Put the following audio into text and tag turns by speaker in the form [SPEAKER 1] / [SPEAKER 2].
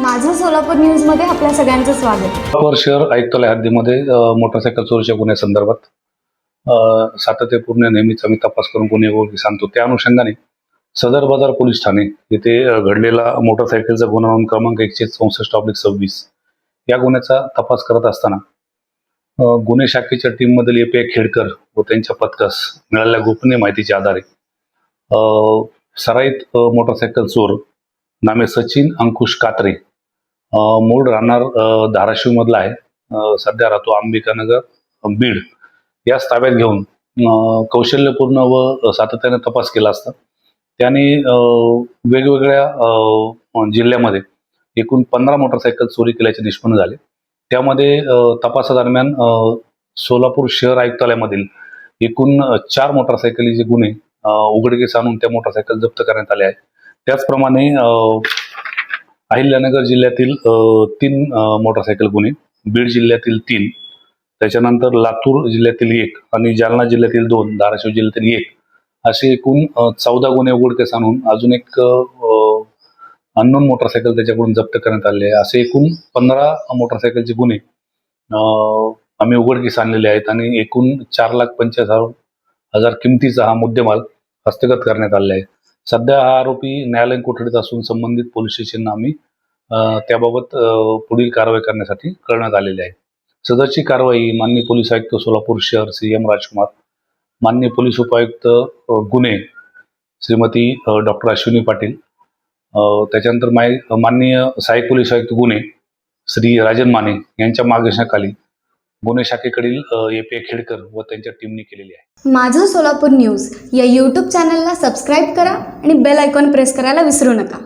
[SPEAKER 1] माझं सोलापूर न्यूज मध्ये आपल्या सगळ्यांचं स्वागत।
[SPEAKER 2] सोलापूर शहर आयुक्तालय हद्दीमध्ये मोटरसायकल चोरीच्या गुन्ह्यासंदर्भात सातत्यपूर्ण नेहमीच आम्ही तपास करून गुन्हे वगैरे सांगतो। त्या अनुषंगाने सदर बाजार पोलीस ठाणे येथे घडलेला मोटरसायकलचा गुन्हा नोंद क्रमांक 164/26 या गुन्ह्याचा तपास करत असताना गुन्हे शाखेच्या टीम मधील ए.पी.आय. खेडकर व त्यांच्या पथकास मिळालेल्या गोपनीय माहितीच्या आधारे सराईत मोटरसायकल चोर नामे सचिन अंकुश कात्रे मूळ राहणार धाराशिव मधला आहे, सध्या राहतो अंबिकानगर बीड याच ताब्यात घेऊन कौशल्यपूर्ण व सातत्याने तपास केला असता त्याने वेगवेगळ्या जिल्ह्यामध्ये एकूण 15 मोटरसायकल चोरी केल्याचे निष्पन्न झाले। त्यामध्ये तपासादरम्यान सोलापूर शहर आयुक्तालयामधील एकूण 4 मोटरसायकलीचे गुन्हे उघडकीस आणून त्या मोटरसायकल जप्त करण्यात आले आहेत। त्याचप्रमाणे अहिल्यानगर जिल्ह्यातील 3 मोटरसायकल गुन्हे, बीड जिल्ह्यातील 3, त्याच्यानंतर लातूर जिल्ह्यातील 1 आणि जालना जिल्ह्यातील 2, धाराशिव जिल्ह्यातील 1 असे एकूण 14 गुन्हे उघडकीस आणून अजून एक अननोन मोटरसायकल त्याच्याकडून जप्त करण्यात आले आहे। असे एकूण 15 मोटरसायकलचे गुन्हे आम्ही उघडकीस आणलेले आहेत आणि एकूण 4,45,000 किमतीचा हा मुद्देमाल हस्तगत करण्यात आलेला आहे। सध्या हा आरोपी न्यायालयीन कोठडीत असून संबंधित पोलीस स्टेशनला आम्ही त्याबाबत पुढील कारवाई करण्यासाठी करण्यात आलेली आहे। सदरची कारवाई माननीय पोलीस आयुक्त सोलापूर शहर CM राजकुमार, माननीय पोलीस उपायुक्त गुन्हे श्रीमती डॉक्टर अश्विनी पाटील, त्याच्यानंतर माननीय सहाय्यक पोलीस आयुक्त गुन्हे श्री राजन माने यांच्या मार्गदर्शनाखाली गुन्हे शाखेकडील ए.पी.आय. खेडकर व त्यांच्या टीमने केलेली आहे।
[SPEAKER 1] माझं सोलापूर न्यूज या यूट्यूब चॅनलला सबस्क्राईब करा आणि बेल आयकॉन प्रेस करायला विसरू नका।